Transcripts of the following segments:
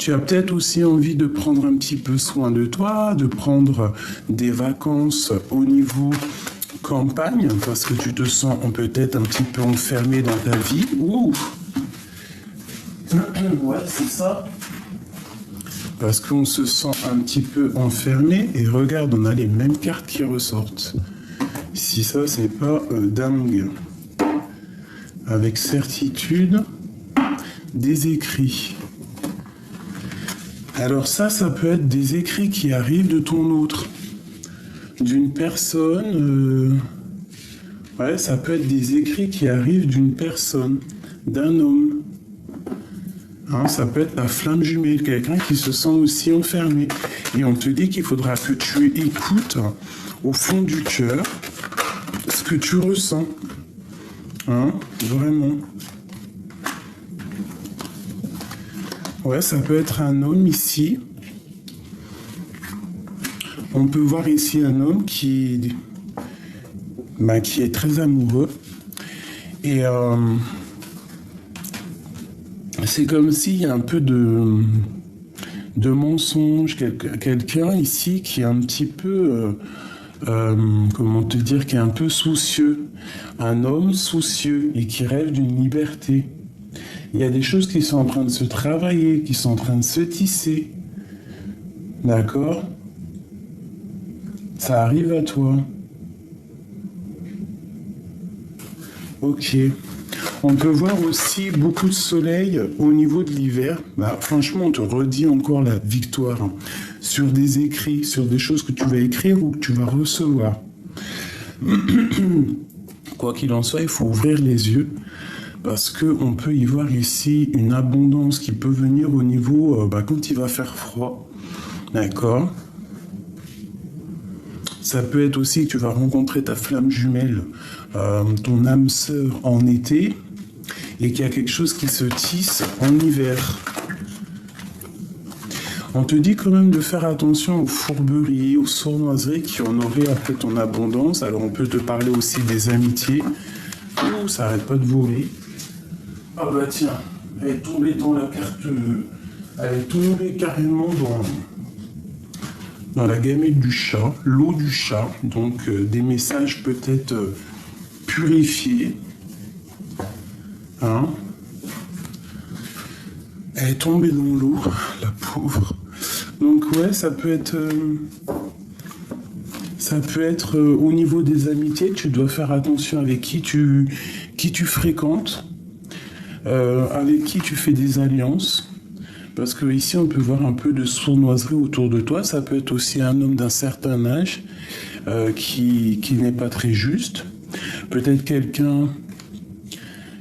Tu as peut-être aussi envie de prendre un petit peu soin de toi, de prendre des vacances au niveau campagne, parce que tu te sens peut-être un petit peu enfermé dans ta vie. Ouh. Ouais, c'est ça. Parce qu'on se sent un petit peu enfermé. Et regarde, on a les mêmes cartes qui ressortent. Si ça, c'est pas dingue. Avec certitude, des écrits. Alors ça peut être des écrits qui arrivent de ton autre. D'une personne... Ouais, ça peut être des écrits qui arrivent d'une personne, d'un homme. Hein, ça peut être la flamme jumelle, quelqu'un qui se sent aussi enfermé. Et on te dit qu'il faudra que tu écoutes au fond du cœur ce que tu ressens. Hein, vraiment. Ouais, ça peut être un homme ici. On peut voir ici un homme qui est très amoureux. Et c'est comme s'il y a un peu de mensonge. Quelqu'un ici qui est un petit peu, comment te dire, qui est un peu soucieux. Un homme soucieux et qui rêve d'une liberté. Il y a des choses qui sont en train de se travailler, qui sont en train de se tisser. D'accord ? Ça arrive à toi. Ok. On peut voir aussi beaucoup de soleil au niveau de l'hiver. Bah, franchement, on te redit encore la victoire sur des écrits, sur des choses que tu vas écrire ou que tu vas recevoir. Quoi qu'il en soit, il faut ouvrir les yeux parce qu'on peut y voir ici une abondance qui peut venir au niveau quand il va faire froid. D'accord ? Ça peut être aussi que tu vas rencontrer ta flamme jumelle, ton âme sœur en été, et qu'il y a quelque chose qui se tisse en hiver. On te dit quand même de faire attention aux fourberies, aux sournoiseries qui en auraient après ton abondance. Alors on peut te parler aussi des amitiés. Ouh, ça arrête pas de voler. Ah bah tiens, elle est tombée dans la carte... Elle est tombée carrément dans la gamelle du chat, l'eau du chat. Donc des messages peut-être purifiés. Hein? Elle est tombée dans l'eau, la pauvre. Donc ouais, ça peut être au niveau des amitiés. Tu dois faire attention avec qui tu fréquentes, avec qui tu fais des alliances. Parce que ici, on peut voir un peu de sournoiserie autour de toi. Ça peut être aussi un homme d'un certain âge qui n'est pas très juste. Peut-être quelqu'un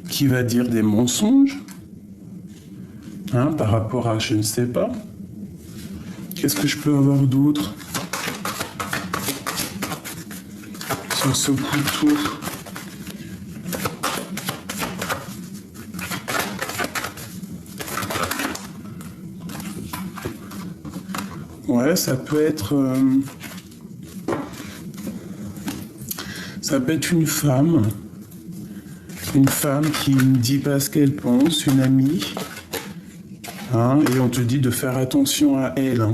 qui va dire des mensonges par rapport à je ne sais pas. Qu'est-ce que je peux avoir d'autre sur ce couteau? Ouais, ça peut être une femme qui ne dit pas ce qu'elle pense, une amie, et on te dit de faire attention à elle.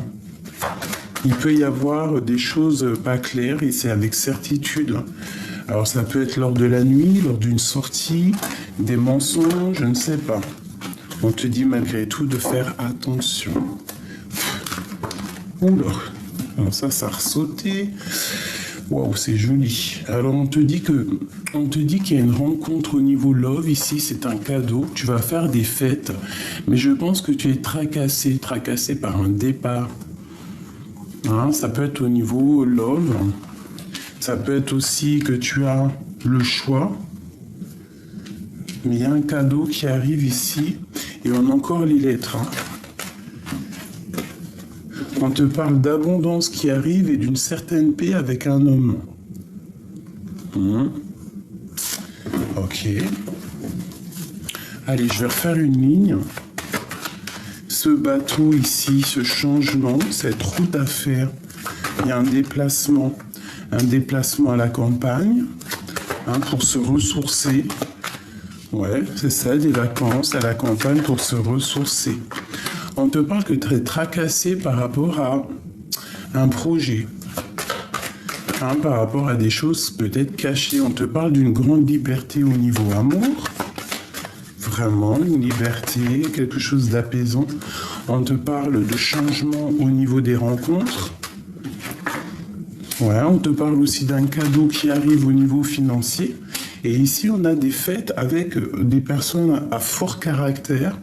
Il peut y avoir des choses pas claires et c'est avec certitude. Alors ça peut être lors de la nuit, lors d'une sortie, des mensonges, je ne sais pas. On te dit malgré tout de faire attention. Oula, alors ça a ressauté. Waouh, c'est joli. Alors on te dit qu'il y a une rencontre au niveau love ici, c'est un cadeau. Tu vas faire des fêtes, mais je pense que tu es tracassé par un départ. Ça peut être au niveau love. Ça peut être aussi que tu as le choix. Mais il y a un cadeau qui arrive ici et on a encore les lettres. On te parle d'abondance qui arrive et d'une certaine paix avec un homme. Ok. Allez, je vais refaire une ligne. Ce bateau ici, ce changement, cette route à faire, il y a un déplacement à la campagne, pour se ressourcer. Ouais, c'est ça, des vacances à la campagne pour se ressourcer. On te parle que tu es tracassé par rapport à un projet, hein, par rapport à des choses peut-être cachées. On te parle d'une grande liberté au niveau amour, vraiment une liberté, quelque chose d'apaisant. On te parle de changement au niveau des rencontres. Ouais, on te parle aussi d'un cadeau qui arrive au niveau financier. Et ici, on a des fêtes avec des personnes à fort caractère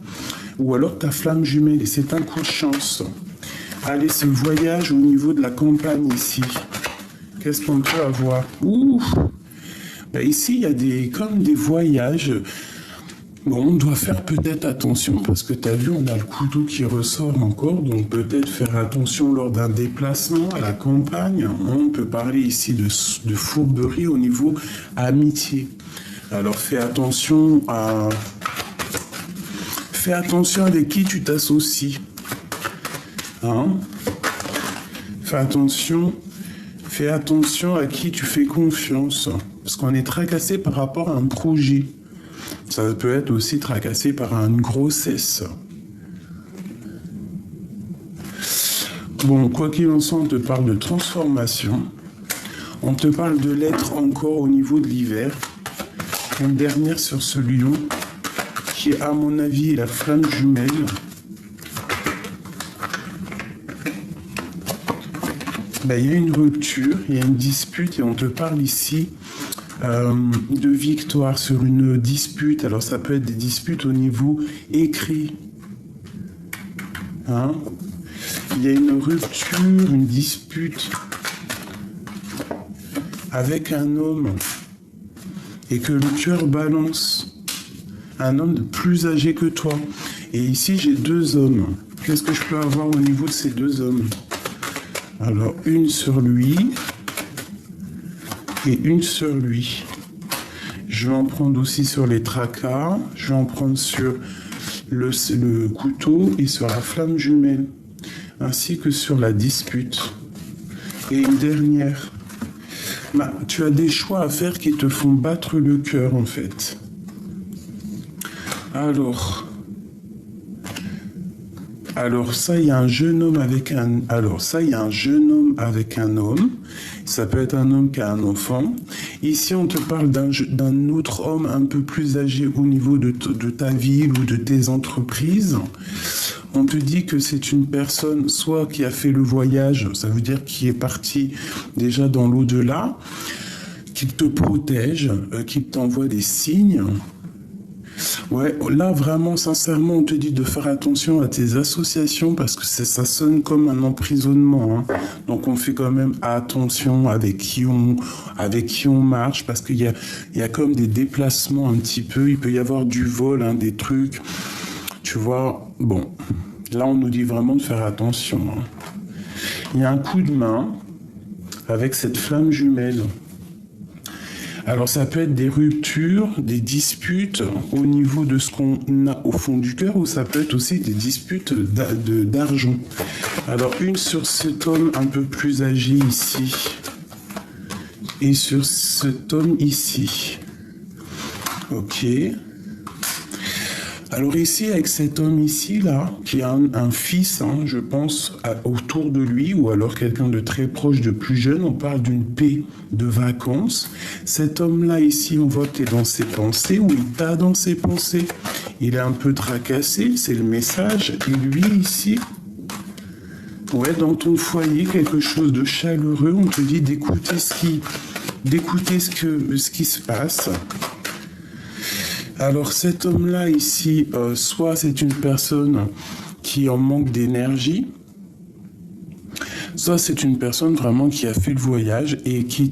ou alors ta flamme jumelle. Et c'est un coup de chance. Allez, ce voyage au niveau de la campagne ici. Qu'est-ce qu'on peut avoir? Ouh, ben ici, il y a comme des voyages. Bon, on doit faire peut-être attention parce que tu as vu, on a le couteau qui ressort encore, donc peut-être faire attention lors d'un déplacement à la campagne. On peut parler ici de fourberie au niveau amitié. Alors fais attention avec qui tu t'associes. Hein? Fais attention à qui tu fais confiance parce qu'on est tracassé par rapport à un projet. Ça peut être aussi tracassé par une grossesse. Bon, quoi qu'il en soit, on te parle de transformation. On te parle de l'être encore au niveau de l'hiver. Une dernière sur ce lion, qui est à mon avis la flamme jumelle. Ben, il y a une rupture, il y a une dispute et on te parle ici de victoire sur une dispute. Alors ça peut être des disputes au niveau écrit. Hein? Il y a une rupture, une dispute avec un homme et que le cœur balance. Un homme de plus âgé que toi. Et ici j'ai deux hommes. Qu'est-ce que je peux avoir au niveau de ces deux hommes? Alors une sur lui et une sur lui. Je vais en prendre aussi sur les tracas, je vais en prendre sur le couteau et sur la flamme jumelle, ainsi que sur la dispute. Et une dernière. Bah, tu as des choix à faire qui te font battre le cœur en fait. Alors ça, il y a un jeune homme avec un... Alors ça, il y a un jeune homme avec un homme. Ça peut être un homme qui a un enfant. Ici, on te parle d'un autre homme un peu plus âgé au niveau de ta ville ou de tes entreprises. On te dit que c'est une personne soit qui a fait le voyage, ça veut dire qui est parti déjà dans l'au-delà, qui te protège, qui t'envoie des signes. Ouais, là vraiment sincèrement on te dit de faire attention à tes associations parce que ça sonne comme un emprisonnement, hein. Donc on fait quand même attention avec qui on marche parce qu'il y a comme des déplacements un petit peu, il peut y avoir du vol, hein, des trucs, tu vois. Bon, là on nous dit vraiment de faire attention, hein. Il y a un coup de main avec cette flamme jumelle. Alors ça peut être des ruptures, des disputes au niveau de ce qu'on a au fond du cœur ou ça peut être aussi des disputes d'argent. Alors une sur cet homme un peu plus âgé ici et sur cet homme ici. Ok. Alors ici, avec cet homme ici, là, qui a un fils, hein, je pense, autour de lui, ou alors quelqu'un de très proche, de plus jeune, on parle d'une paix de vacances. Cet homme-là, ici, on voit qu'il est dans ses pensées, ou il t'a dans ses pensées. Il est un peu tracassé, c'est le message. Et lui, ici, ouais, dans ton foyer, quelque chose de chaleureux, on te dit d'écouter ce qui se passe. Alors cet homme-là ici, soit c'est une personne qui en manque d'énergie, soit c'est une personne vraiment qui a fait le voyage et qui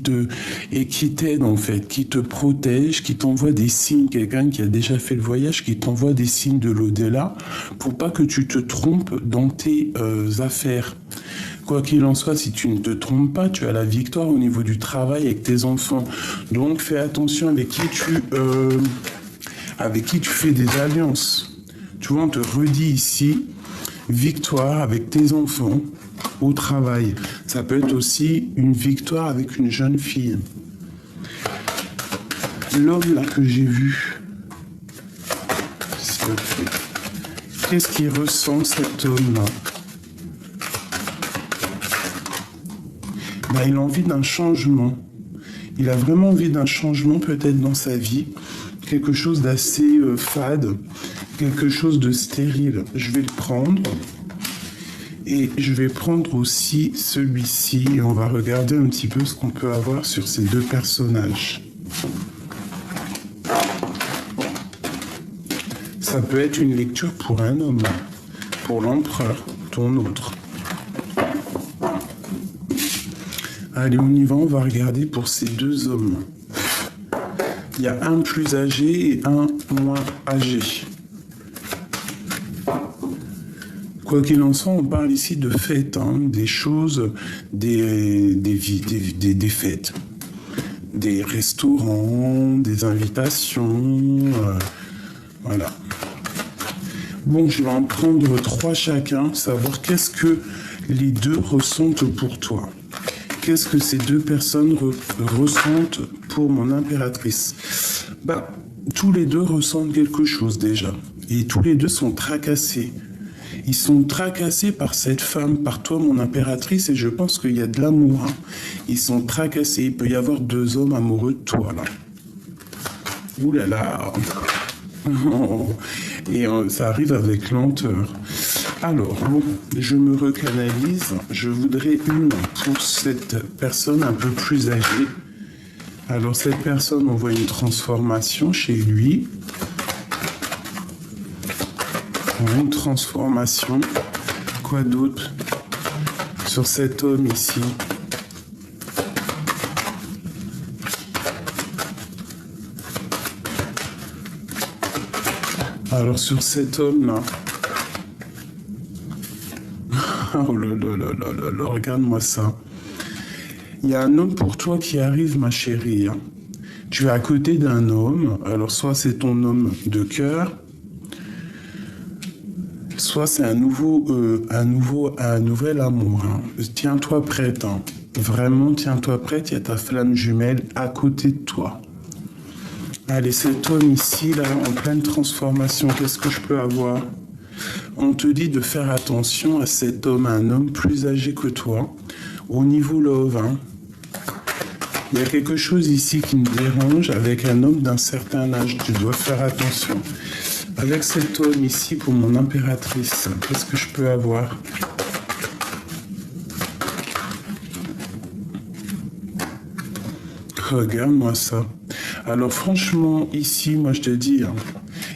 t'aide en fait, qui te protège, qui t'envoie des signes, quelqu'un qui a déjà fait le voyage, qui t'envoie des signes de l'au-delà pour pas que tu te trompes dans tes affaires. Quoi qu'il en soit, si tu ne te trompes pas, tu as la victoire au niveau du travail avec tes enfants. Donc fais attention avec qui tu fais des alliances. Tu vois, on te redit ici, victoire avec tes enfants au travail. Ça peut être aussi une victoire avec une jeune fille. L'homme là que j'ai vu, s'il te plaît. Qu'est-ce qu'il ressent, cet homme-là? Ben, il a envie d'un changement. Il a vraiment envie d'un changement peut-être dans sa vie. Quelque chose d'assez fade, quelque chose de stérile. Je vais le prendre. Et je vais prendre aussi celui-ci. Et on va regarder un petit peu ce qu'on peut avoir sur ces deux personnages. Ça peut être une lecture pour un homme, pour l'empereur, ton autre. Allez, on y va, on va regarder pour ces deux hommes. Il y a un plus âgé et un moins âgé. Quoi qu'il en soit, on parle ici de fêtes, hein, des choses, des fêtes. Des restaurants, des invitations, voilà. Bon, je vais en prendre 3 chacun, savoir qu'est-ce que les deux ressentent pour toi. Qu'est-ce que ces deux personnes ressentent pour mon impératrice? Bah, tous les deux ressentent quelque chose déjà. Et tous les deux sont tracassés. Ils sont tracassés par cette femme, par toi, mon impératrice, et je pense qu'il y a de l'amour. Hein. Ils sont tracassés. Il peut y avoir 2 hommes amoureux de toi, là. Ouh là là. Et ça arrive avec lenteur. Alors, bon, je me recanalise. Je voudrais une pour cette personne un peu plus âgée. Alors, cette personne, on voit une transformation chez lui. Une transformation. Quoi d'autre sur cet homme ici? Alors sur cet homme-là, oh là là là là là là, regarde-moi ça. Il y a un homme pour toi qui arrive, ma chérie. Hein. Tu es à côté d'un homme, alors soit c'est ton homme de cœur, soit c'est un nouvel amour. Hein. Tiens-toi prête, hein. Vraiment tiens-toi prête, il y a ta flamme jumelle à côté de toi. Allez, cet homme ici, là, en pleine transformation, qu'est-ce que je peux avoir? On te dit de faire attention à cet homme, un homme plus âgé que toi, au niveau love. Hein. Il y a quelque chose ici qui me dérange avec un homme d'un certain âge. Tu dois faire attention. Avec cet homme ici, pour mon impératrice, qu'est-ce que je peux avoir? Regarde-moi ça. Alors franchement, ici, moi je te dis, hein,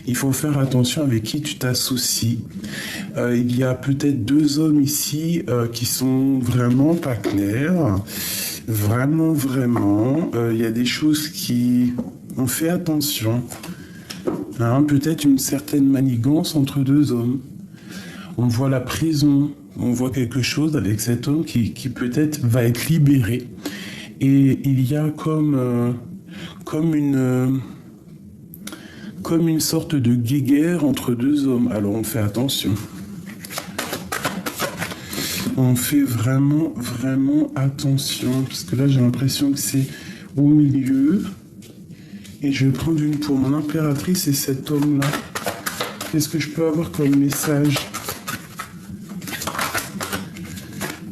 il faut faire attention avec qui tu t'associes. Il y a peut-être 2 hommes ici qui sont vraiment pas clairs. Vraiment. Il y a des choses qui... On fait attention. Hein, peut-être une certaine manigance entre 2 hommes. On voit la prison. On voit quelque chose avec cet homme qui peut-être va être libéré. Et il y a comme une sorte de guéguerre entre 2 hommes. Alors on fait attention. On fait vraiment attention. Parce que là j'ai l'impression que c'est au milieu. Et je vais prendre une pour mon impératrice et cet homme-là. Qu'est-ce que je peux avoir comme message?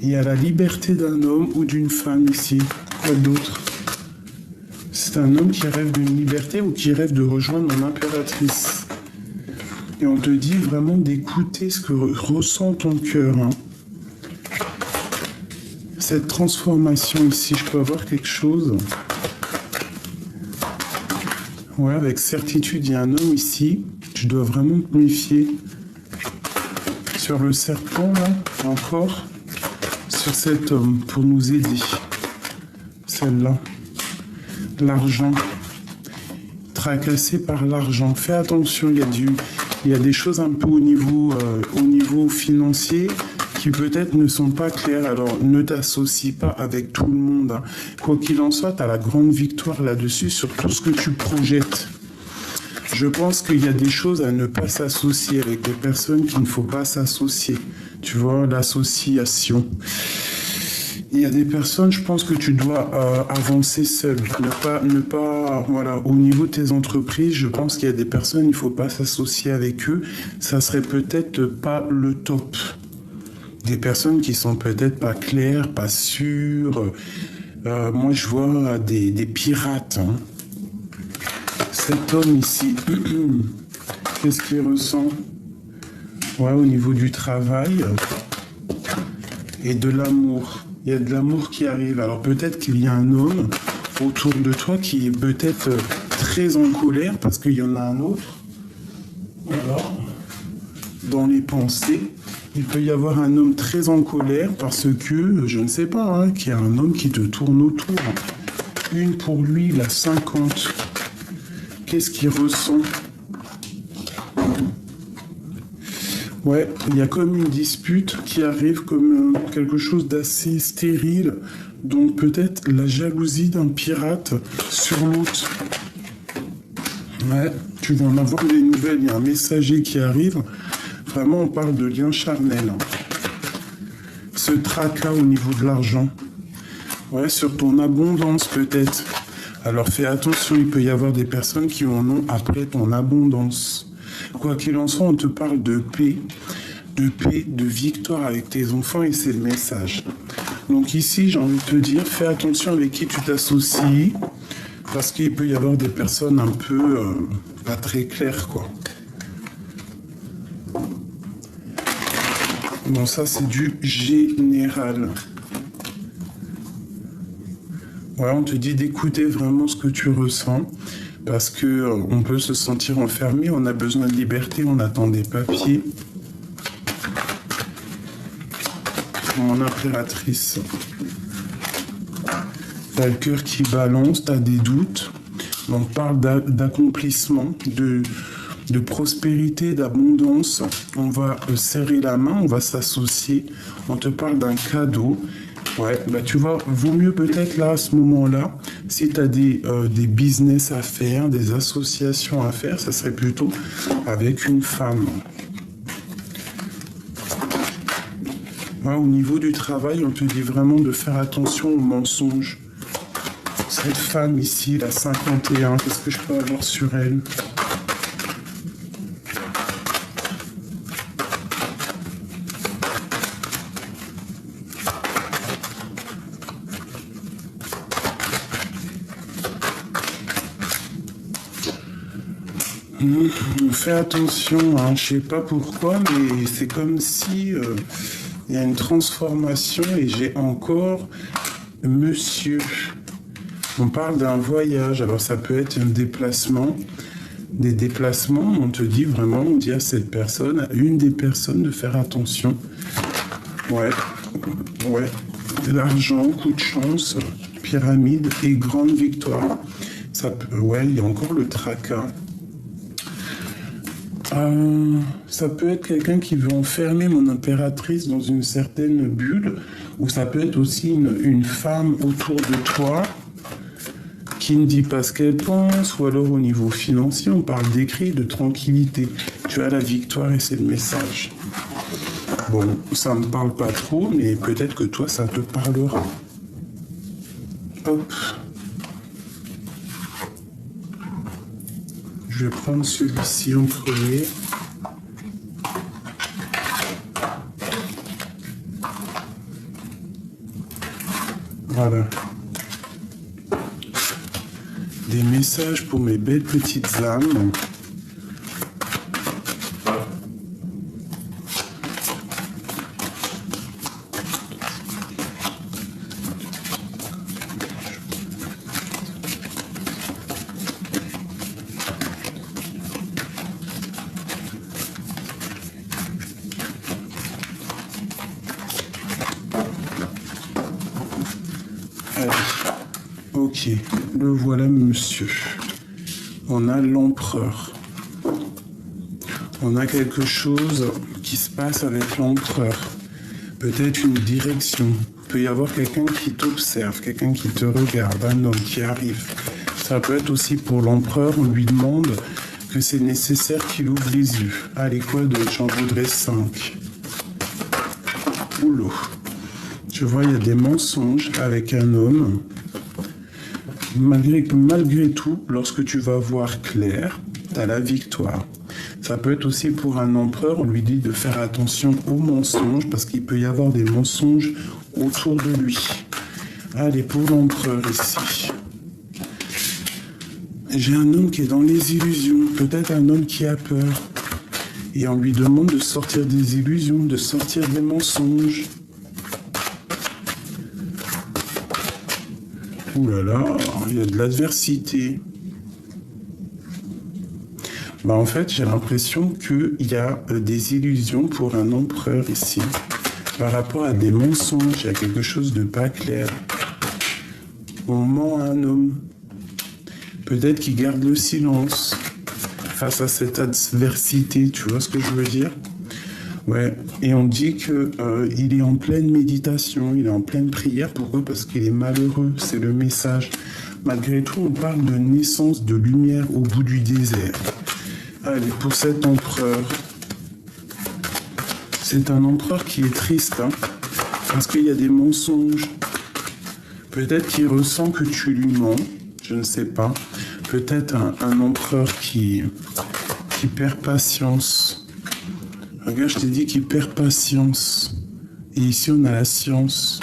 Il y a la liberté d'un homme ou d'une femme ici. Quoi d'autre? C'est un homme qui rêve d'une liberté ou qui rêve de rejoindre mon impératrice. Et on te dit vraiment d'écouter ce que ressent ton cœur. Hein. Cette transformation ici, je peux avoir quelque chose. Ouais, avec certitude, il y a un homme ici. Tu dois vraiment te méfier. Sur le serpent, là, encore. Sur cet homme, pour nous aider. Celle-là. L'argent. Tracassé par l'argent. Fais attention, il y a des choses un peu au niveau financier qui peut-être ne sont pas claires. Alors ne t'associe pas avec tout le monde. Hein. Quoi qu'il en soit, tu as la grande victoire là-dessus sur tout ce que tu projettes. Je pense qu'il y a des choses à ne pas s'associer avec des personnes qu'il ne faut pas s'associer. Tu vois, l'association. Il y a des personnes, je pense que tu dois avancer seul. Ne pas, voilà, au niveau de tes entreprises, je pense qu'il y a des personnes, il ne faut pas s'associer avec eux. Ça serait peut-être pas le top. Des personnes qui sont peut-être pas claires, pas sûres. Moi, je vois des pirates. Hein. Cet homme ici, qu'est-ce qu'il ressent? Ouais, au niveau du travail et de l'amour. Il y a de l'amour qui arrive. Alors peut-être qu'il y a un homme autour de toi qui est peut-être très en colère parce qu'il y en a un autre. Alors, dans les pensées, il peut y avoir un homme très en colère parce que, je ne sais pas, hein, qu'il y a un homme qui te tourne autour. Une pour lui, la 50. Qu'est-ce qu'il ressent? Ouais, il y a comme une dispute qui arrive comme quelque chose d'assez stérile. Donc peut-être la jalousie d'un pirate sur l'autre. Ouais, tu vas en avoir des nouvelles. Il y a un messager qui arrive. Vraiment, on parle de lien charnel. Ce tracas au niveau de l'argent. Ouais, sur ton abondance peut-être. Alors fais attention, il peut y avoir des personnes qui en ont après ton abondance. Quoi qu'il en soit, on te parle de paix, de victoire avec tes enfants et c'est le message. Donc ici, j'ai envie de te dire, fais attention avec qui tu t'associes parce qu'il peut y avoir des personnes un peu pas très claires, quoi. Bon, ça, c'est du général. Ouais, on te dit d'écouter vraiment ce que tu ressens. Parce que on peut se sentir enfermé, on a besoin de liberté, on attend des papiers. Mon impératrice. T'as le cœur qui balance, t'as des doutes. On parle d'accomplissement, de prospérité, d'abondance. On va serrer la main, on va s'associer. On te parle d'un cadeau. Ouais, bah tu vois, vaut mieux peut-être là, à ce moment-là, si tu as des business à faire, des associations à faire, ça serait plutôt avec une femme. Ouais, au niveau du travail, on te dit vraiment de faire attention aux mensonges. Cette femme ici, la 51, qu'est-ce que je peux avoir sur elle ? Fais attention, hein, je sais pas pourquoi, mais c'est comme si il y a une transformation et j'ai encore monsieur. On parle d'un voyage, alors ça peut être un déplacement, des déplacements, on te dit vraiment, on dit à cette personne, à une des personnes de faire attention. Ouais, de l'argent, coup de chance, pyramide et grande victoire. Ça peut, ouais, il y a encore le tracas. Ça peut être quelqu'un qui veut enfermer mon impératrice dans une certaine bulle, ou ça peut être aussi une femme autour de toi qui ne dit pas ce qu'elle pense, ou alors au niveau financier, on parle d'écrit, de tranquillité. Tu as la victoire et c'est le message. Bon, ça ne me parle pas trop, mais peut-être que toi, ça te parlera. Hop. Je vais prendre celui-ci en premier. Voilà. Des messages pour mes belles petites âmes. Allez, ok, le voilà monsieur. On a l'empereur. On a quelque chose qui se passe avec l'empereur. Peut-être une direction. Il peut y avoir quelqu'un qui t'observe, quelqu'un qui te regarde, un homme qui arrive. Ça peut être aussi pour l'empereur, on lui demande que c'est nécessaire qu'il ouvre les yeux. Allez, quoi d'autre? J'en voudrais 5. Oulou. Tu vois, il y a des mensonges avec un homme. Malgré tout, lorsque tu vas voir clair, tu as la victoire. Ça peut être aussi pour un empereur, on lui dit de faire attention aux mensonges, parce qu'il peut y avoir des mensonges autour de lui. Allez, pour l'empereur ici. J'ai un homme qui est dans les illusions, peut-être un homme qui a peur. Et on lui demande de sortir des illusions, de sortir des mensonges. Ouh là là, il y a de l'adversité. Bah en fait, j'ai l'impression qu'il y a des illusions pour un empereur ici. Par rapport à des mensonges, il y a quelque chose de pas clair. On ment à un homme. Peut-être qu'il garde le silence face à cette adversité, tu vois ce que je veux dire? Ouais, et on dit que il est en pleine méditation, il est en pleine prière. Pourquoi? Parce qu'il est malheureux, c'est le message. Malgré tout, on parle de naissance de lumière au bout du désert. Allez, pour cet empereur, c'est un empereur qui est triste, hein, parce qu'il y a des mensonges. Peut-être qu'il ressent que tu lui mens, je ne sais pas. Peut-être un empereur qui perd patience. Regarde, je t'ai dit qu'il perd patience. Et ici, on a la science.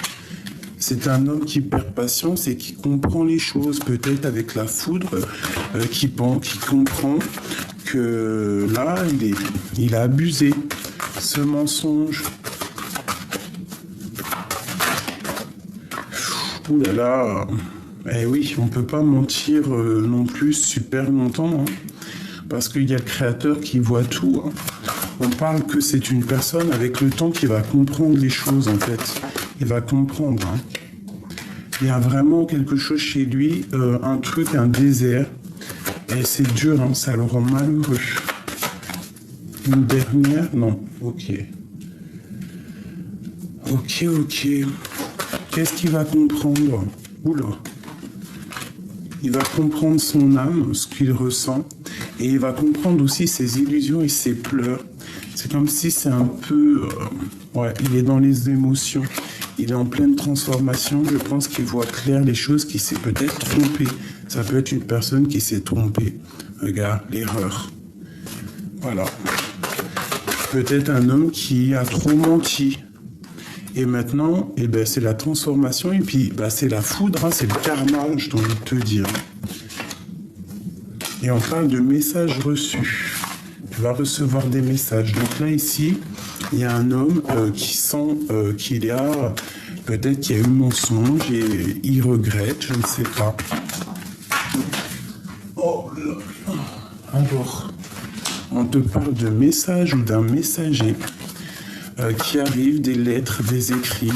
C'est un homme qui perd patience et qui comprend les choses, peut-être avec la foudre, qui comprend que là, il a abusé. Ce mensonge. Ouh là là. Eh oui, on ne peut pas mentir non plus super longtemps, hein, parce qu'il y a le créateur qui voit tout. Hein. On parle que c'est une personne avec le temps qui va comprendre les choses, en fait. Il va comprendre. Hein. Il y a vraiment quelque chose chez lui, un truc, un désert. Et c'est dur, hein, ça le rend malheureux. Une dernière? Non. Ok. Ok. Qu'est-ce qu'il va comprendre? Oula. Il va comprendre son âme, ce qu'il ressent. Et il va comprendre aussi ses illusions et ses pleurs. C'est comme si c'est un peu... il est dans les émotions. Il est en pleine transformation. Je pense qu'il voit clair les choses, qu'il s'est peut-être trompé. Ça peut être une personne qui s'est trompée. Regarde, l'erreur. Voilà. Peut-être un homme qui a trop menti. Et maintenant, c'est la transformation. Et puis, c'est la foudre, hein, c'est le karma, je dois te dire. Et on parle de messages reçus. Tu vas recevoir des messages. Donc là, ici, il y a un homme qui sent qu'il y a... Peut-être qu'il y a eu mensonge et il regrette, je ne sais pas. Oh là. Alors, on te parle de message ou d'un messager qui arrive, des lettres, des écrits.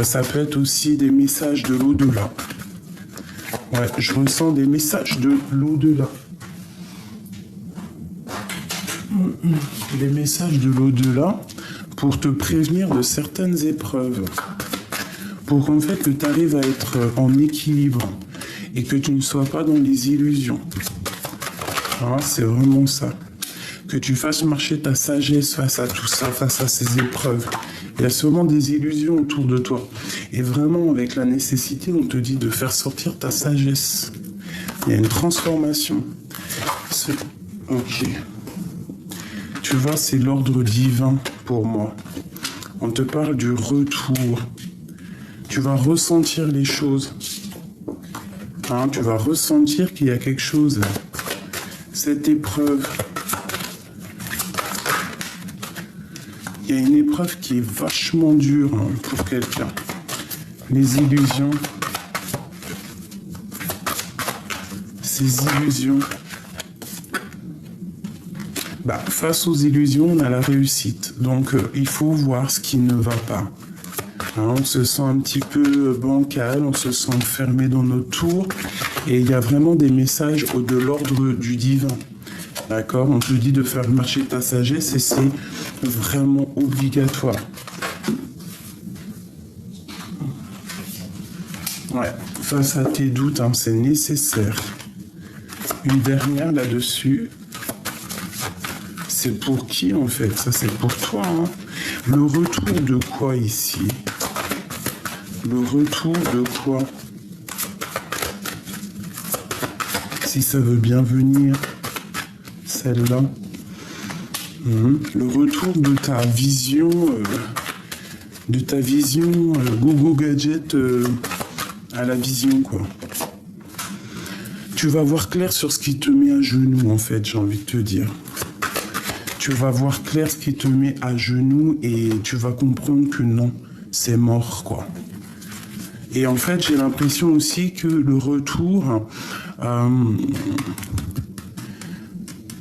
Ça peut être aussi des messages de l'au-delà. Ouais, je ressens des messages de l'au-delà. Les messages de l'au-delà pour te prévenir de certaines épreuves. Pour qu'en fait, que tu arrives à être en équilibre et que tu ne sois pas dans les illusions. Ah, c'est vraiment ça. Que tu fasses marcher ta sagesse face à tout ça, face à ces épreuves. Il y a souvent des illusions autour de toi. Et vraiment, avec la nécessité, on te dit de faire sortir ta sagesse. Il y a une transformation. Ok. Tu vois, c'est l'ordre divin pour moi. On te parle du retour. Tu vas ressentir les choses. Hein, tu vas ressentir qu'il y a quelque chose. Cette épreuve. Il y a une épreuve qui est vachement dure pour quelqu'un. Les illusions. Ces illusions. Face aux illusions, on a la réussite. Donc, il faut voir ce qui ne va pas. Hein, on se sent un petit peu bancal, on se sent fermé dans nos tours. Et il y a vraiment des messages de l'ordre du divin. D'accord? On te dit de faire marcher ta sagesse et c'est vraiment obligatoire. Ouais, face à tes doutes, hein, c'est nécessaire. Une dernière là-dessus. C'est pour qui en fait? Ça c'est pour toi. Hein. Le retour de quoi ici? Le retour de quoi? Si ça veut bien venir, celle-là. Le retour de ta vision, Gogo Gadget à la vision, quoi. Tu vas voir clair sur ce qui te met à genoux, en fait, j'ai envie de te dire. Tu vas voir clair ce qui te met à genoux et tu vas comprendre que non, c'est mort, quoi. Et en fait, j'ai l'impression aussi que le retour,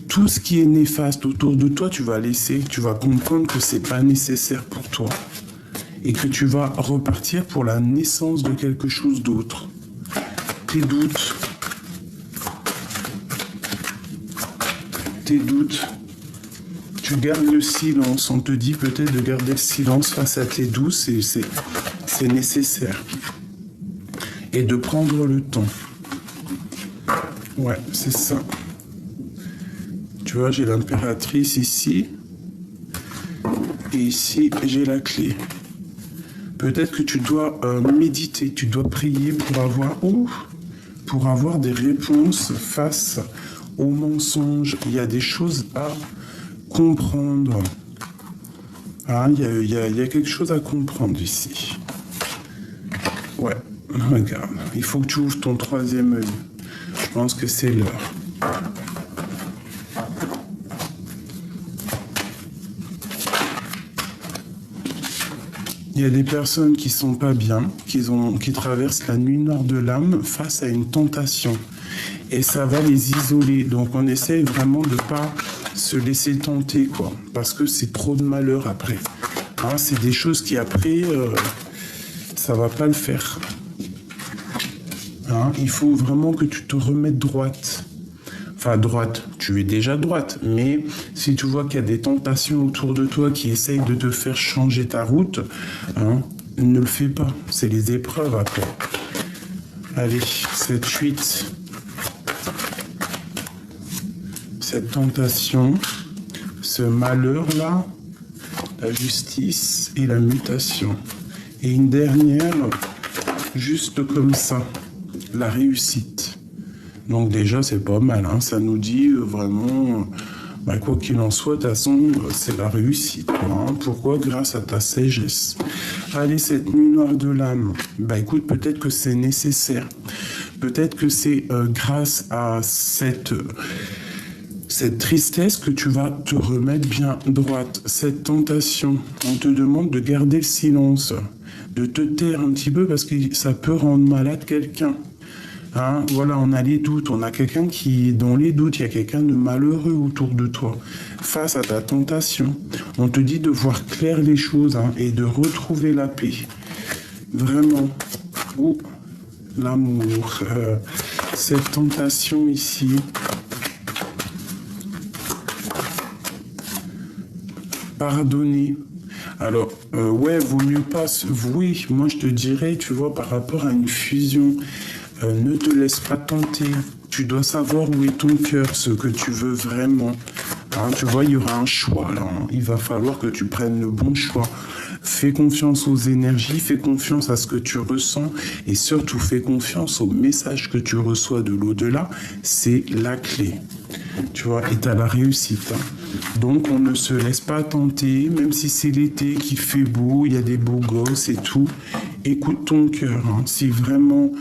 tout ce qui est néfaste autour de toi, tu vas laisser, tu vas comprendre que c'est pas nécessaire pour toi et que tu vas repartir pour la naissance de quelque chose d'autre. Tes doutes, tu gardes le silence. On te dit peut-être de garder le silence face à tes doutes, c'est nécessaire. Et de prendre le temps. Ouais, c'est ça. Tu vois, j'ai l'impératrice ici. Et ici, j'ai la clé. Peut-être que tu dois méditer, tu dois prier pour avoir des réponses face aux mensonges. Il y a des choses à comprendre. Ah, il y a quelque chose à comprendre ici. Ouais, regarde. Il faut que tu ouvres ton troisième œil. Je pense que c'est l'heure. Il y a des personnes qui sont pas bien, qui traversent la nuit noire de l'âme face à une tentation. Et ça va les isoler. Donc on essaye vraiment de pas se laisser tenter, quoi. Parce que c'est trop de malheur après. Hein, c'est des choses qui après, ça va pas le faire. Hein, il faut vraiment que tu te remettes droite. Enfin, droite, tu es déjà droite, mais si tu vois qu'il y a des tentations autour de toi qui essayent de te faire changer ta route, hein, ne le fais pas. C'est les épreuves après. Allez, cette fuite, cette tentation, ce malheur-là, la justice et la mutation. Et une dernière, juste comme ça, la réussite. Donc déjà, c'est pas mal, hein. Ça nous dit vraiment, quoi qu'il en soit, de toute façon, c'est la réussite, quoi, hein. Pourquoi? Grâce à ta sagesse. Allez, cette nuit noire de l'âme, écoute, peut-être que c'est nécessaire. Peut-être que c'est grâce à cette tristesse que tu vas te remettre bien droite. Cette tentation, on te demande de garder le silence, de te taire un petit peu parce que ça peut rendre malade quelqu'un. Hein, voilà, on a les doutes, on a quelqu'un qui est dans les doutes, il y a quelqu'un de malheureux autour de toi. Face à ta tentation, on te dit de voir clair les choses, hein, et de retrouver la paix. Vraiment. Oh, l'amour. Cette tentation ici. Pardonner. Alors, vaut mieux pas... Oui, moi je te dirais, tu vois, par rapport à une fusion... ne te laisse pas tenter. Tu dois savoir où est ton cœur, ce que tu veux vraiment. Hein, tu vois, il y aura un choix là. Il va falloir que tu prennes le bon choix. Fais confiance aux énergies, fais confiance à ce que tu ressens et surtout fais confiance au message que tu reçois de l'au-delà. C'est la clé. Tu vois, et t'as la réussite. Hein. Donc on ne se laisse pas tenter, même si c'est l'été, qu'il fait beau, il y a des beaux gosses et tout. Écoute ton cœur. Hein. Si vraiment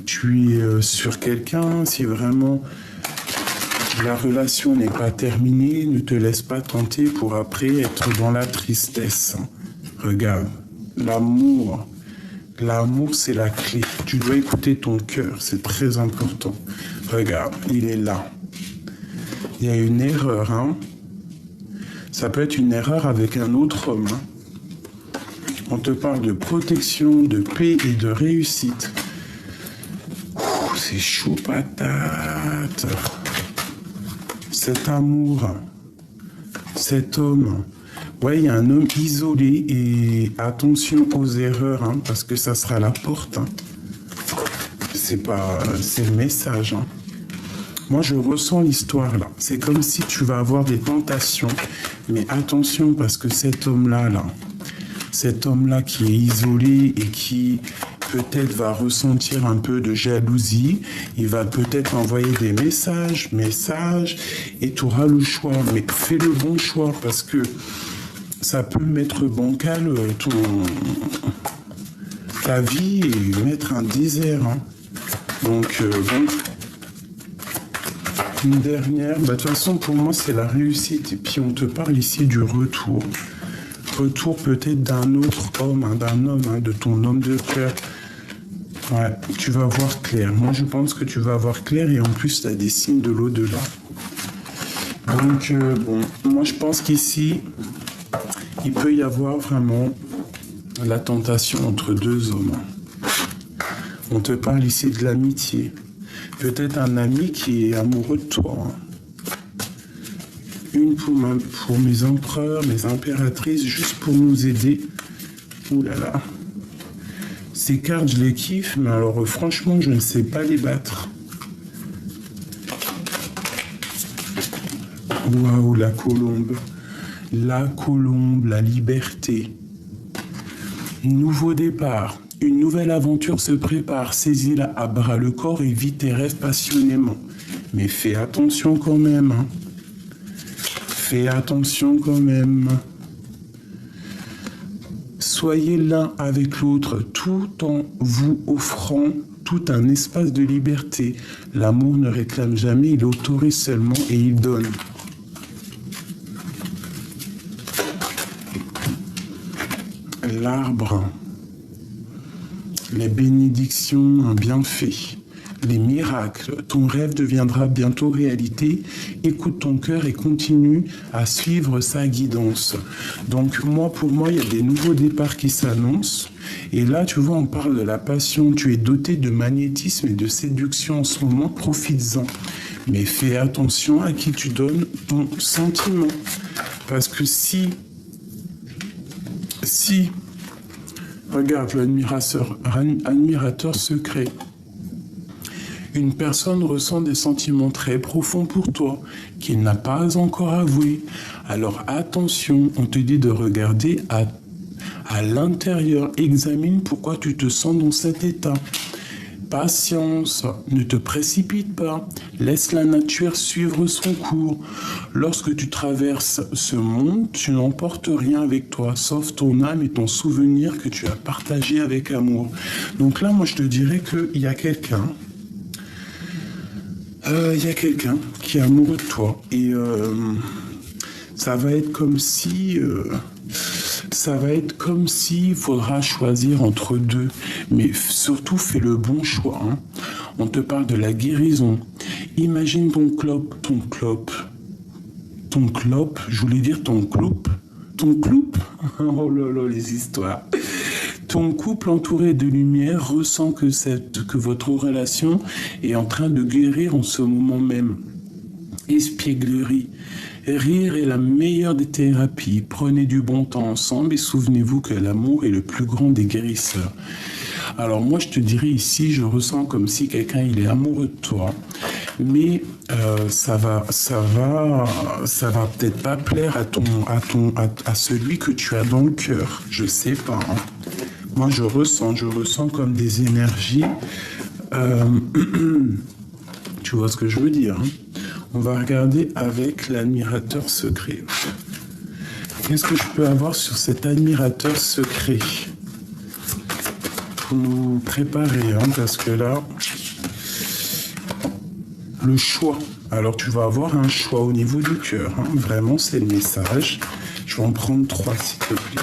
tu es sur quelqu'un, si vraiment la relation n'est pas terminée, ne te laisse pas tenter pour après être dans la tristesse. Hein. Regarde, l'amour. L'amour, c'est la clé. Tu dois écouter ton cœur, c'est très important. Regarde, il est là. Il y a une erreur, hein. Ça peut être une erreur avec un autre homme. Hein. On te parle de protection, de paix et de réussite. C'est chaud patate. Cet amour, cet homme. Ouais, il y a un homme isolé et attention aux erreurs, hein, parce que ça sera la porte. Hein. C'est le message. Hein. Moi, je ressens l'histoire là. C'est comme si tu vas avoir des tentations, mais attention parce que cet homme-là, cet homme-là qui est isolé et qui peut-être va ressentir un peu de jalousie, il va peut-être envoyer des messages, et tu auras le choix. Mais fais le bon choix parce que ça peut mettre bancal ta vie et mettre un désert. Hein. Donc, bon, une dernière, de toute façon, pour moi, c'est la réussite. Et puis, on te parle ici du retour. Retour peut-être d'un autre homme, hein, de ton homme de cœur. Ouais, tu vas voir clair. Moi, je pense que tu vas voir clair et en plus, tu as des signes de l'au-delà. Donc, bon, moi, je pense qu'ici, il peut y avoir vraiment la tentation entre deux hommes. On te parle ici de l'amitié. Peut-être un ami qui est amoureux de toi. Une pour mes empereurs, mes impératrices, juste pour nous aider. Ouh là là. Ces cartes, je les kiffe, mais alors franchement, je ne sais pas les battre. Waouh, la colombe. La colombe, la liberté. Nouveau départ. Une nouvelle aventure se prépare. Saisis-la à bras le corps et vis tes rêves passionnément. Mais fais attention quand même. Hein. Fais attention quand même. Soyez l'un avec l'autre tout en vous offrant tout un espace de liberté. L'amour ne réclame jamais, il autorise seulement et il donne. L'arbre, les bénédictions, un bienfait, les miracles, ton rêve deviendra bientôt réalité. Écoute ton cœur et continue à suivre sa guidance. Donc pour moi, il y a des nouveaux départs qui s'annoncent. Et là, tu vois, on parle de la passion. Tu es doté de magnétisme et de séduction en ce moment, profites-en. Mais fais attention à qui tu donnes ton sentiment. Parce que si regarde l'admirateur secret. Une personne ressent des sentiments très profonds pour toi, qu'il n'a pas encore avoués. Alors attention, on te dit de regarder à l'intérieur. Examine pourquoi tu te sens dans cet état. Patience, ne te précipite pas. Laisse la nature suivre son cours. Lorsque tu traverses ce monde, tu n'emportes rien avec toi, sauf ton âme et ton souvenir que tu as partagé avec amour. Donc là, moi, je te dirais qu'il y a quelqu'un. Il y a quelqu'un qui est amoureux de toi. Et ça va être comme si... il faudra choisir entre deux. Mais surtout, fais le bon choix. Hein. On te parle de la guérison. Imagine ton clope, je voulais dire ton cloupe. Oh là là, les histoires. Ton couple entouré de lumière ressent que votre relation est en train de guérir en ce moment même. Espièglerie. Rire est la meilleure des thérapies. Prenez du bon temps ensemble et souvenez-vous que l'amour est le plus grand des guérisseurs. Alors moi, je te dirais ici, je ressens comme si quelqu'un il est amoureux de toi, mais ça va peut-être pas plaire à celui que tu as dans le cœur. Je sais pas. Hein. Moi, je ressens comme des énergies. Tu vois ce que je veux dire, hein? On va regarder avec l'admirateur secret. Qu'est-ce que je peux avoir sur cet admirateur secret pour nous préparer, hein, parce que là, le choix. Alors, tu vas avoir un choix au niveau du cœur. Hein. Vraiment, c'est le message. Je vais en prendre 3, s'il te plaît.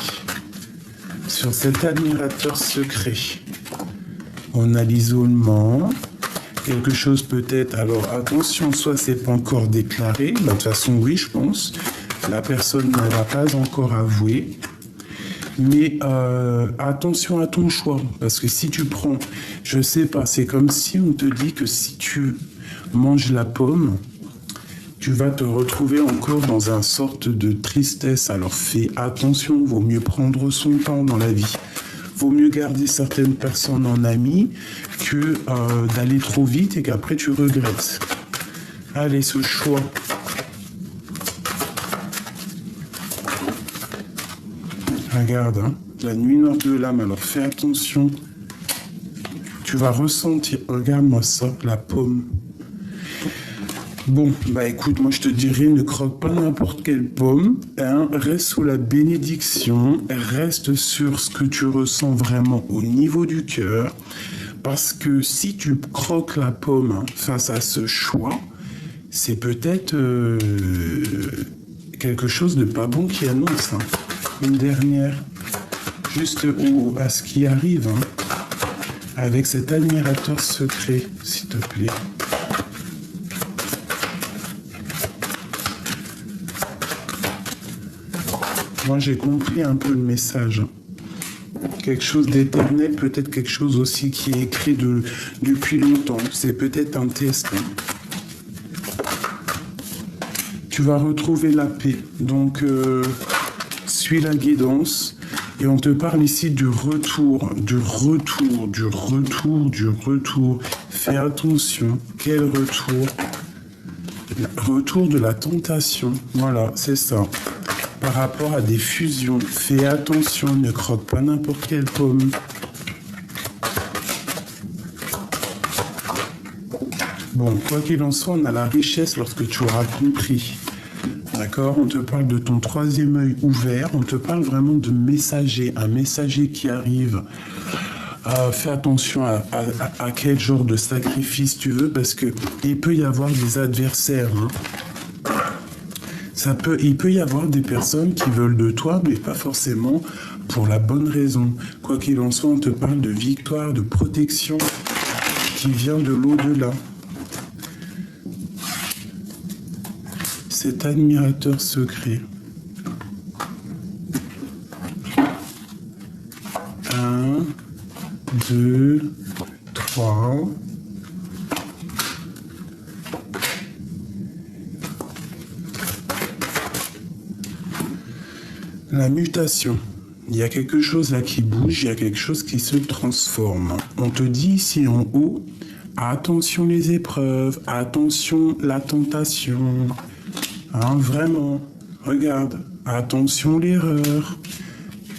Sur cet admirateur secret, on a l'isolement. Quelque chose peut-être, alors attention, soit c'est pas encore déclaré, de toute façon oui je pense, la personne ne va pas encore avouer, mais attention à ton choix, parce que si tu prends, je sais pas, c'est comme si on te dit que si tu manges la pomme, tu vas te retrouver encore dans une sorte de tristesse, alors fais attention, vaut mieux prendre son temps dans la vie. Vaut mieux garder certaines personnes en amis que d'aller trop vite et qu'après tu regrettes. Allez, ce choix. Regarde, hein, la nuit noire de l'âme, alors fais attention. Tu vas ressentir, regarde-moi ça, la pomme. Bon, bah écoute, moi je te dirais, ne croque pas n'importe quelle pomme, hein, reste sous la bénédiction, reste sur ce que tu ressens vraiment au niveau du cœur, parce que si tu croques la pomme hein, face à ce choix, c'est peut-être quelque chose de pas bon qui annonce. Hein. Une dernière, juste à ce qui arrive, hein, avec cet admirateur secret, s'il te plaît. Moi, j'ai compris un peu le message. Quelque chose d'éternel, peut-être quelque chose aussi qui est écrit depuis longtemps. C'est peut-être un test. Tu vas retrouver la paix. Donc, suis la guidance. Et on te parle ici du retour. Fais attention. Quel retour? Retour de la tentation. Voilà, c'est ça. Par rapport à des fusions, fais attention, ne croque pas n'importe quelle pomme. Bon, quoi qu'il en soit, on a la richesse lorsque tu auras compris. D'accord? On te parle de ton troisième œil ouvert, on te parle vraiment de messager, un messager qui arrive. Fais attention à quel genre de sacrifice tu veux, parce que il peut y avoir des adversaires, hein. Il peut y avoir des personnes qui veulent de toi, mais pas forcément pour la bonne raison. Quoi qu'il en soit, on te parle de victoire, de protection qui vient de l'au-delà. Cet admirateur secret. 1, 2, 3... La mutation. Il y a quelque chose là qui bouge, il y a quelque chose qui se transforme. On te dit ici en haut, attention les épreuves, attention la tentation. Hein, vraiment, regarde, attention l'erreur.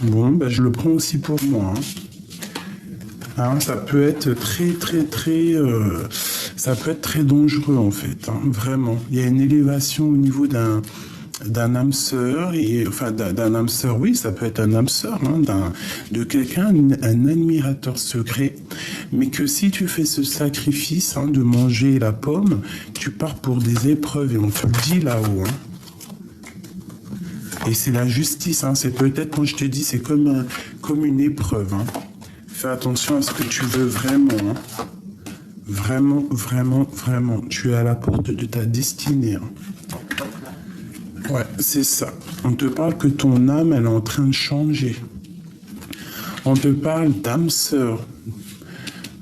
Bon, ben, je le prends aussi pour moi. Hein, ça peut être ça peut être très dangereux en fait, hein, vraiment. Il y a une élévation au niveau d'un âme sœur, d'un âme sœur, oui, ça peut être un âme sœur, hein, de quelqu'un, un admirateur secret, mais que si tu fais ce sacrifice hein, de manger la pomme, tu pars pour des épreuves, et on te le dit là-haut. Hein. Et c'est la justice, hein, c'est peut-être, quand je te dis, c'est comme une épreuve. Hein. Fais attention à ce que tu veux vraiment. Hein. Vraiment, vraiment, vraiment. Tu es à la porte de ta destinée. Hein. Ouais, c'est ça. On te parle que ton âme, elle est en train de changer. On te parle d'âme sœur.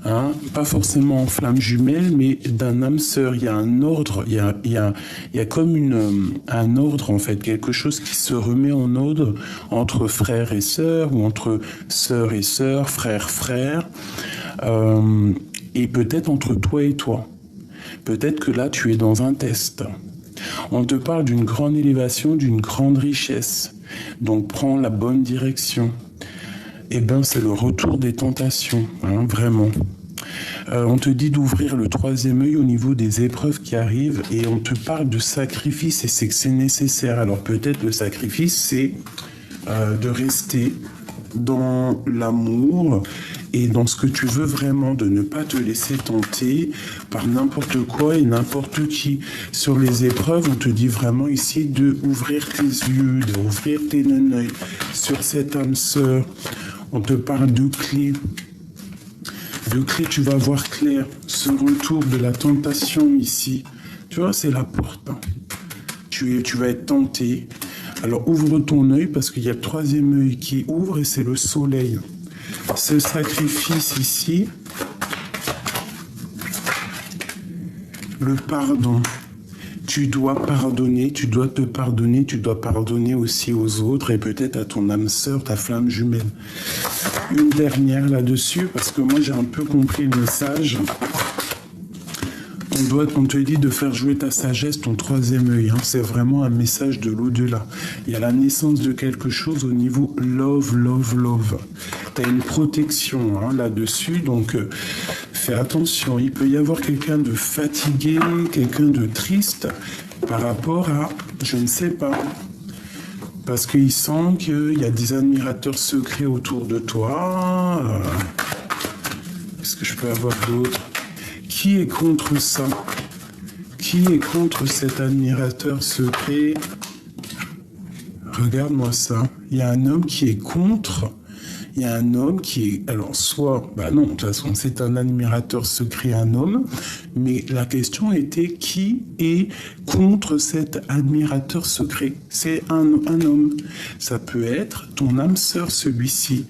Hein, pas forcément en flamme jumelle, mais d'un âme sœur. Il y a un ordre, il y a comme un ordre, en fait, quelque chose qui se remet en ordre entre frères et sœurs, ou entre sœurs et sœurs, frères, et peut-être entre toi et toi. Peut-être que là, tu es dans un test. On te parle d'une grande élévation, d'une grande richesse. Donc, prends la bonne direction. Eh bien, c'est le retour des tentations, hein, vraiment. On te dit d'ouvrir le troisième œil au niveau des épreuves qui arrivent et on te parle de sacrifice et c'est que c'est nécessaire. Alors, peut-être le sacrifice, c'est de rester dans l'amour et dans ce que tu veux vraiment, de ne pas te laisser tenter par n'importe quoi et n'importe qui. Sur les épreuves, on te dit vraiment ici d'ouvrir tes yeux, d'ouvrir tes œils sur cette âme sœur. On te parle de clés. De clés, tu vas voir clair. Ce retour de la tentation ici, tu vois, c'est la porte. Hein. Tu vas être tenté. Alors ouvre ton œil parce qu'il y a le troisième œil qui ouvre et c'est le soleil. Ce sacrifice ici, le pardon. Tu dois pardonner, tu dois te pardonner, tu dois pardonner aussi aux autres et peut-être à ton âme sœur, ta flamme jumelle. Une dernière là-dessus parce que moi j'ai un peu compris le message. on te dit de faire jouer ta sagesse, ton troisième œil. Hein. C'est vraiment un message de l'au-delà. Il y a la naissance de quelque chose au niveau love, love, love. Tu as une protection hein, là-dessus, donc fais attention. Il peut y avoir quelqu'un de fatigué, quelqu'un de triste par rapport à, je ne sais pas, parce qu'il sent qu'il y a des admirateurs secrets autour de toi. Qu'est-ce que je peux avoir d'autre? Qui est contre ça? Qui est contre cet admirateur secret? Regarde-moi ça. Il y a un homme qui est contre. Il y a un homme qui est... Alors, soit... Bah non, de toute façon, c'est un admirateur secret, un homme. Mais la question était qui est contre cet admirateur secret? C'est un homme. Ça peut être ton âme sœur, celui-ci.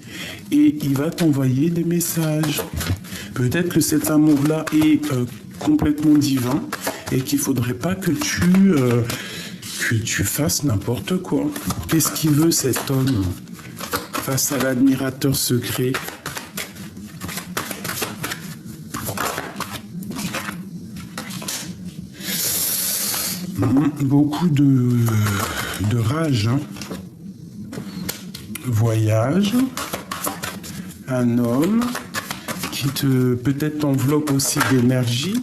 Et il va t'envoyer des messages. Peut-être que cet amour-là est complètement divin et qu'il ne faudrait pas que tu fasses n'importe quoi. Qu'est-ce qu'il veut, cet homme face à l'admirateur secret? Beaucoup de rage. Hein. Voyage. Un homme qui peut-être t'enveloppe aussi d'énergie.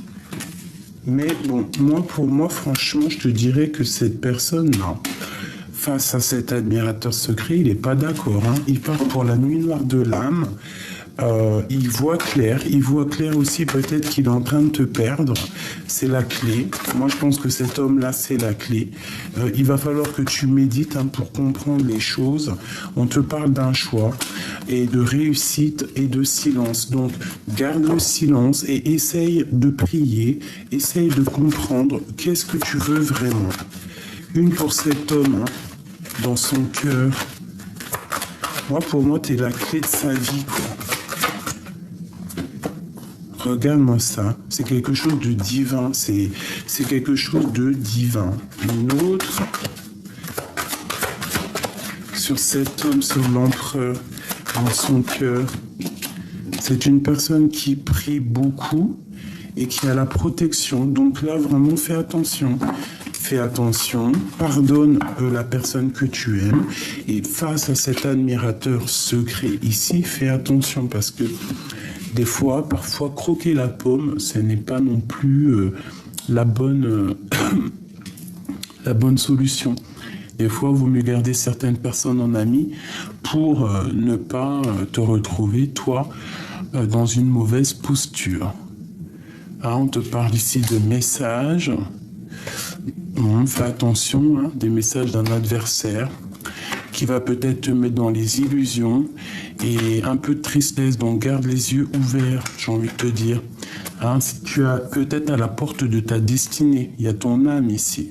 Mais bon, pour moi, franchement, je te dirais que cette personne, non. Face à cet admirateur secret, il n'est pas d'accord. Hein. Il part pour la nuit noire de l'âme. Il voit clair aussi peut-être qu'il est en train de te perdre. C'est la clé. Moi, je pense que cet homme-là, c'est la clé. Il va falloir que tu médites hein, pour comprendre les choses. On te parle d'un choix et de réussite et de silence. Donc, garde le silence et essaye de prier. Essaye de comprendre qu'est-ce que tu veux vraiment. Une pour cet homme, hein, dans son cœur. Pour moi, tu es la clé de sa vie, quoi. Regarde-moi ça, c'est quelque chose de divin, c'est quelque chose de divin. Une autre, sur cet homme, sur l'empereur, dans son cœur. C'est une personne qui prie beaucoup et qui a la protection. Donc là, vraiment, fais attention. Fais attention, pardonne la personne que tu aimes. Et face à cet admirateur secret ici, fais attention parce que des fois, parfois, croquer la pomme, ce n'est pas non plus la bonne solution. Des fois, il vaut mieux garder certaines personnes en amis pour ne pas te retrouver, toi, dans une mauvaise posture. Ah, on te parle ici de messages. Fais attention, hein, des messages d'un adversaire qui va peut-être te mettre dans les illusions et un peu de tristesse, donc garde les yeux ouverts, j'ai envie de te dire. Hein, si tu as peut-être à la porte de ta destinée, il y a ton âme ici.